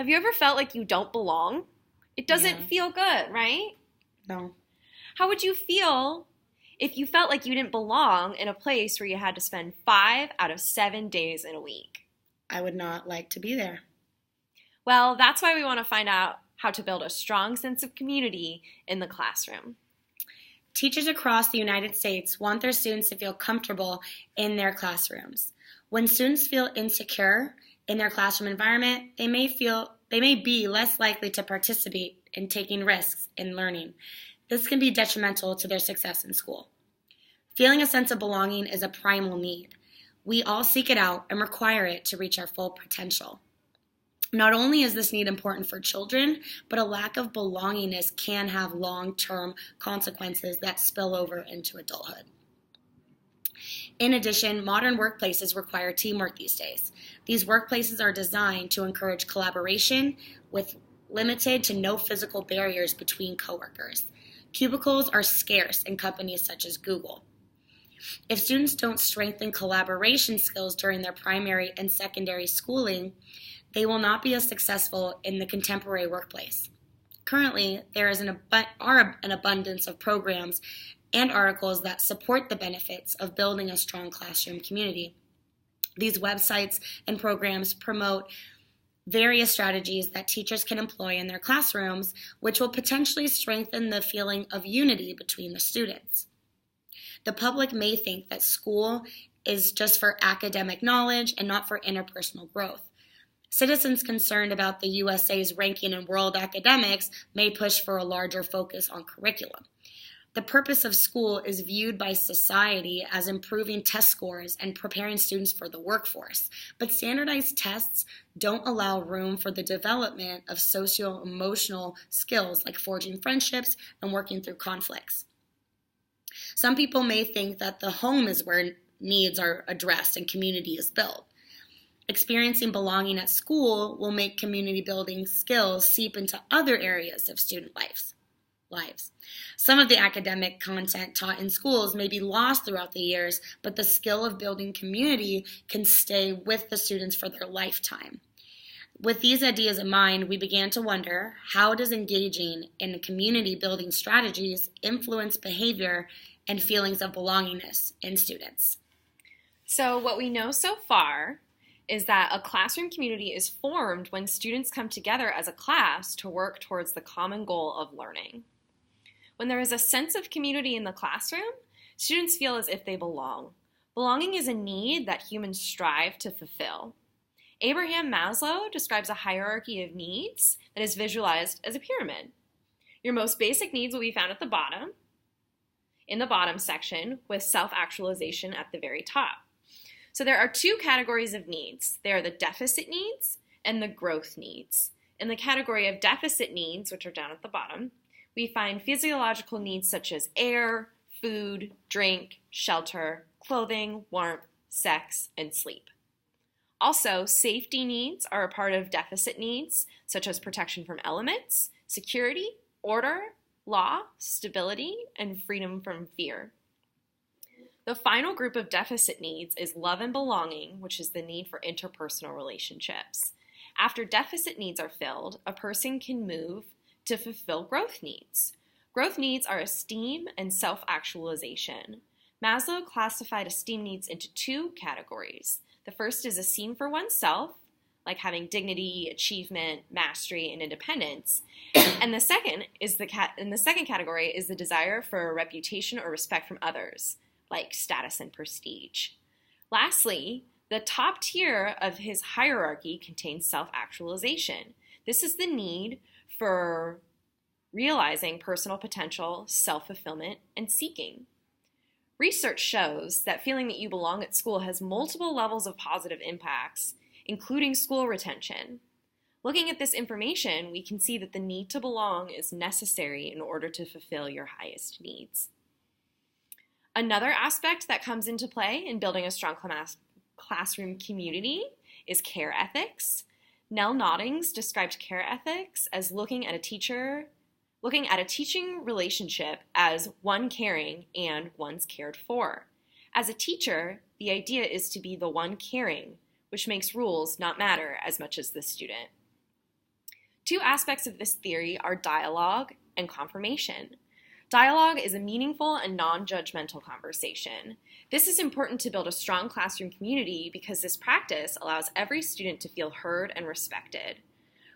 Have you ever felt like you don't belong? It doesn't Yeah. feel good, right? No. How would you feel if you felt like you didn't belong in a place where you had to spend 5 out of 7 days in a week? I would not like to be there. Well, that's why we want to find out how to build a strong sense of community in the classroom. Teachers across the United States want their students to feel comfortable in their classrooms. When students feel insecure in their classroom environment, they may be less likely to participate in taking risks in learning. This can be detrimental to their success in school. Feeling a sense of belonging is a primal need. We all seek it out and require it to reach our full potential. Not only is this need important for children, but a lack of belongingness can have long-term consequences that spill over into adulthood. In addition, modern workplaces require teamwork these days. These workplaces are designed to encourage collaboration with limited to no physical barriers between coworkers. Cubicles are scarce in companies such as Google. If students don't strengthen collaboration skills during their primary and secondary schooling, they will not be as successful in the contemporary workplace. Currently, there is an abundance of programs and articles that support the benefits of building a strong classroom community. These websites and programs promote various strategies that teachers can employ in their classrooms, which will potentially strengthen the feeling of unity between the students. The public may think that school is just for academic knowledge and not for interpersonal growth. Citizens concerned about the USA's ranking in world academics may push for a larger focus on curriculum. The purpose of school is viewed by society as improving test scores and preparing students for the workforce, but standardized tests don't allow room for the development of socio-emotional skills like forging friendships and working through conflicts. Some people may think that the home is where needs are addressed and community is built. Experiencing belonging at school will make community building skills seep into other areas of student lives. Some of the academic content taught in schools may be lost throughout the years, but the skill of building community can stay with the students for their lifetime. With these ideas in mind, we began to wonder, how does engaging in community building strategies influence behavior and feelings of belongingness in students? So what we know so far is that a classroom community is formed when students come together as a class to work towards the common goal of learning. When there is a sense of community in the classroom, students feel as if they belong. Belonging is a need that humans strive to fulfill. Abraham Maslow describes a hierarchy of needs that is visualized as a pyramid. Your most basic needs will be found at the bottom, in the bottom section, with self-actualization at the very top. So there are two categories of needs. They are the deficit needs and the growth needs. In the category of deficit needs, which are down at the bottom, we find physiological needs such as air, food, drink, shelter, clothing, warmth, sex, and sleep. Also, safety needs are a part of deficit needs, such as protection from elements, security, order, law, stability, and freedom from fear. The final group of deficit needs is love and belonging, which is the need for interpersonal relationships. After deficit needs are filled, a person can move to fulfill growth needs. Growth needs are esteem and self-actualization. Maslow classified esteem needs into two categories. The first is esteem for oneself, like having dignity, achievement, mastery, and independence. And the second category is the desire for a reputation or respect from others, like status and prestige. Lastly, the top tier of his hierarchy contains self-actualization. This is the need for realizing personal potential, self-fulfillment, and seeking. Research shows that feeling that you belong at school has multiple levels of positive impacts, including school retention. Looking at this information, we can see that the need to belong is necessary in order to fulfill your highest needs. Another aspect that comes into play in building a strong classroom community is care ethics. Nell Noddings described care ethics as looking at a teaching relationship as one caring and one's cared for. As a teacher, the idea is to be the one caring, which makes rules not matter as much as the student. Two aspects of this theory are dialogue and confirmation. Dialogue is a meaningful and non-judgmental conversation. This is important to build a strong classroom community because this practice allows every student to feel heard and respected.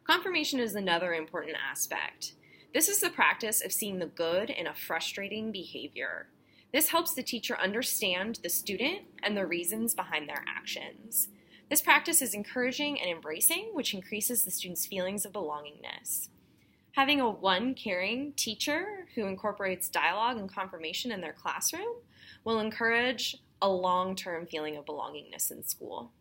Confirmation is another important aspect. This is the practice of seeing the good in a frustrating behavior. This helps the teacher understand the student and the reasons behind their actions. This practice is encouraging and embracing, which increases the student's feelings of belongingness. Having a caring teacher who incorporates dialogue and confirmation in their classroom will encourage a long-term feeling of belongingness in school.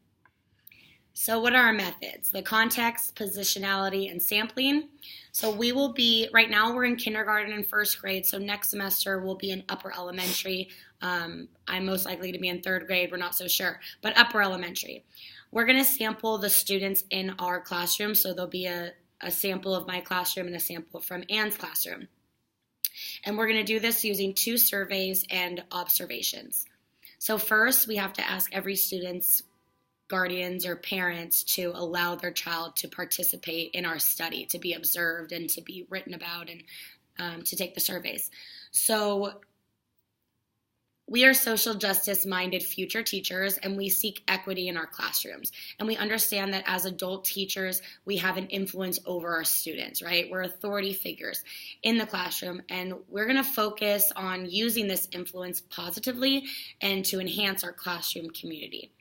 So what are our methods? The context, positionality, and sampling. So right now we're in kindergarten and first grade, so next semester we'll be in upper elementary. I'm most likely to be in third grade, we're not so sure, but upper elementary. We're going to sample the students in our classroom, so there'll be a sample of my classroom and a sample from Anne's classroom. And we're going to do this using 2 surveys and observations. So first, we have to ask every student's guardians or parents to allow their child to participate in our study, to be observed and to be written about and to take the surveys. So we are social justice minded future teachers, and we seek equity in our classrooms. And we understand that as adult teachers, we have an influence over our students, right? We're authority figures in the classroom, and we're going to focus on using this influence positively and to enhance our classroom community.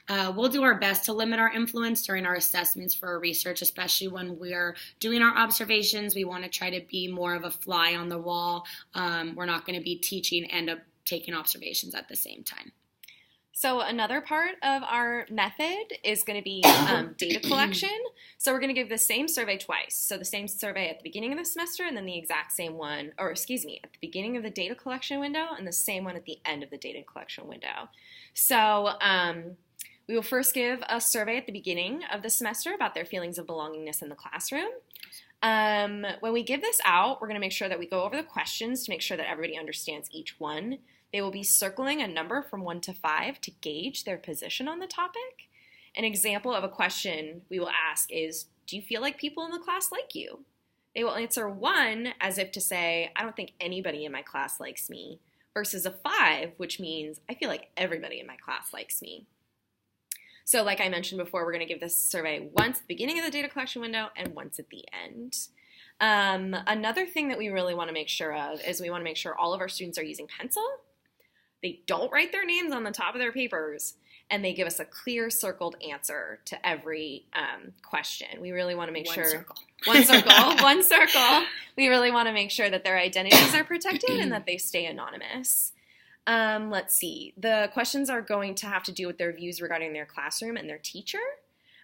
We'll do our best to limit our influence during our assessments for our research, especially when we're doing our observations. We want to try to be more of a fly on the wall. We're not going to be teaching and taking observations at the same time. So another part of our method is going to be data collection. So we're going to give the same survey twice. So the same survey at the beginning of the semester and then the exact same one, at the beginning of the data collection window and the same one at the end of the data collection window. So we will first give a survey at the beginning of the semester about their feelings of belongingness in the classroom. When we give this out, we're going to make sure that we go over the questions to make sure that everybody understands each one. They will be circling a number from 1 to 5 to gauge their position on the topic. An example of a question we will ask is, do you feel like people in the class like you? They will answer 1 as if to say, I don't think anybody in my class likes me, versus a 5, which means I feel like everybody in my class likes me. So like I mentioned before, we're going to give this survey once at the beginning of the data collection window and once at the end. Another thing that we really want to make sure of is we want to make sure all of our students are using pencil. They don't write their names on the top of their papers, and they give us a clear circled answer to every question. We really want to make sure. One circle. We really want to make sure that their identities are protected and that they stay anonymous. Let's see. The questions are going to have to do with their views regarding their classroom and their teacher.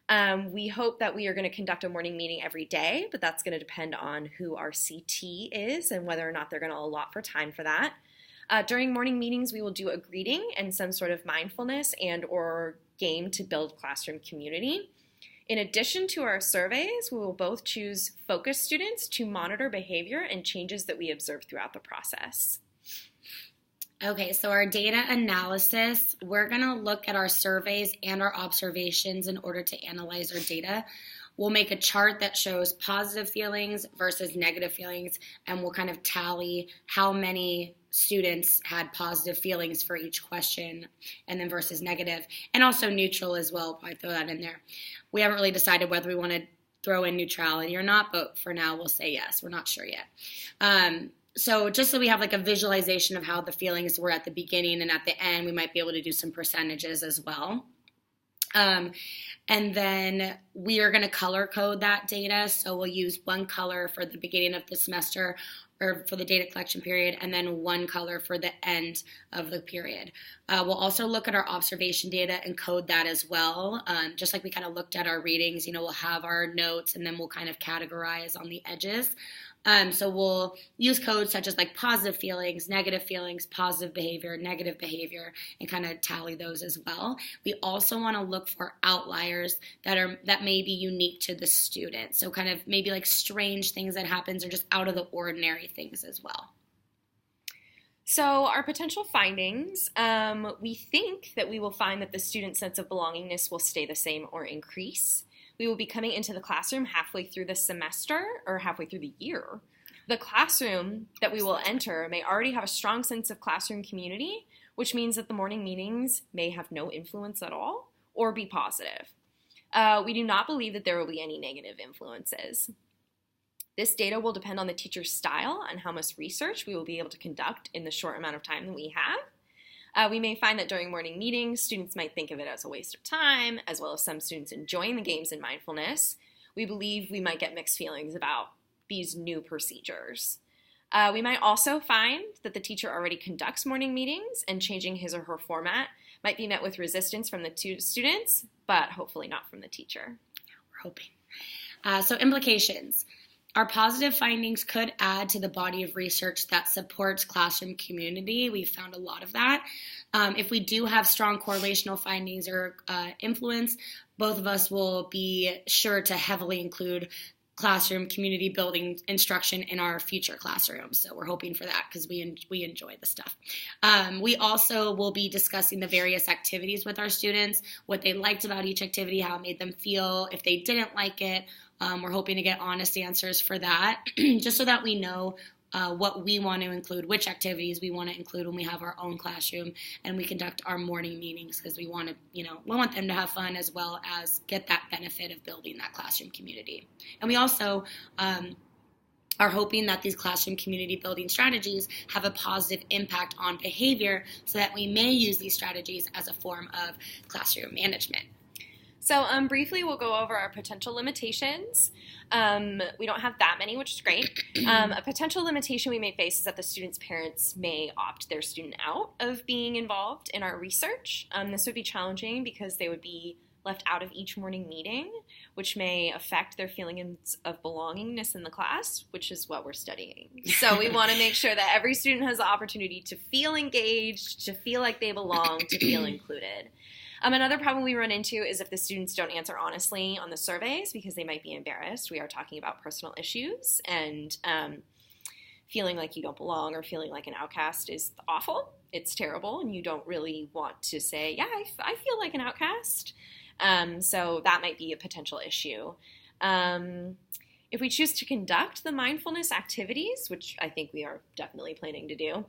We hope that we are going to conduct a morning meeting every day, but that's going to depend on who our CT is and whether or not they're going to allot for time for that. During morning meetings, we will do a greeting and some sort of mindfulness and or game to build classroom community. In addition to our surveys, we will both choose focus students to monitor behavior and changes that we observe throughout the process. Okay, so our data analysis, we're going to look at our surveys and our observations in order to analyze our data. We'll make a chart that shows positive feelings versus negative feelings, and we'll kind of tally how many students had positive feelings for each question, and then versus negative, and also neutral as well. Probably throw that in there. We haven't really decided whether we want to throw in neutrality or not, but for now we'll say yes. We're not sure yet. So just so we have like a visualization of how the feelings were at the beginning and at the end, we might be able to do some percentages as well. And then we are going to color code that data. So we'll use one color for the beginning of the semester or for the data collection period, and then one color for the end of the period. We'll also look at our observation data and code that as well. Just like we kind of looked at our readings, we'll have our notes and then we'll kind of categorize on the edges. So we'll use codes such as like positive feelings, positive behavior, negative behavior, and kind of tally those as well. We also want to look for outliers that may be unique to the student. So kind of maybe like strange things that happens or just out of the ordinary things as well. So our potential findings, we think that we will find that the student's sense of belongingness will stay the same or increase. We will be coming into the classroom halfway through the semester or halfway through the year. The classroom that we will enter may already have a strong sense of classroom community, which means that the morning meetings may have no influence at all or be positive. We do not believe that there will be any negative influences. This data will depend on the teacher's style and how much research we will be able to conduct in the short amount of time that we have. We may find that during morning meetings, students might think of it as a waste of time, as well as some students enjoying the games and mindfulness. We believe we might get mixed feelings about these new procedures. We might also find that the teacher already conducts morning meetings, and changing his or her format might be met with resistance from the students, but hopefully not from the teacher. We're hoping. So implications. Our positive findings could add to the body of research that supports classroom community. We've found a lot of that. If we do have strong correlational findings or influence, both of us will be sure to heavily include classroom community building instruction in our future classrooms. So we're hoping for that because we enjoy the stuff. We also will be discussing the various activities with our students, what they liked about each activity, how it made them feel, if they didn't like it. We're hoping to get honest answers for that, just so that we know what we want to include, which activities we want to include when we have our own classroom and we conduct our morning meetings, because we want to, we want them to have fun as well as get that benefit of building that classroom community. And we also are hoping that these classroom community building strategies have a positive impact on behavior, so that we may use these strategies as a form of classroom management. So briefly, we'll go over our potential limitations. We don't have that many, which is great. A potential limitation we may face is that the students' parents may opt their student out of being involved in our research. This would be challenging because they would be left out of each morning meeting, which may affect their feelings of belongingness in the class, which is what we're studying. So we want to make sure that every student has the opportunity to feel engaged, to feel like they belong, to feel included. Another problem we run into is if the students don't answer honestly on the surveys because they might be embarrassed. We are talking about personal issues, and feeling like you don't belong or feeling like an outcast is awful. It's terrible, and you don't really want to say, yeah, I feel like an outcast. So that might be a potential issue. If we choose to conduct the mindfulness activities, which I think we are definitely planning to do,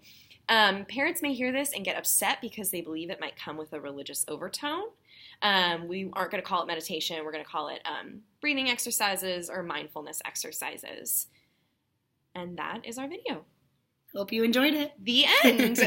parents may hear this and get upset because they believe it might come with a religious overtone. We aren't going to call it meditation. We're going to call it breathing exercises or mindfulness exercises. And that is our video. Hope you enjoyed it. The end.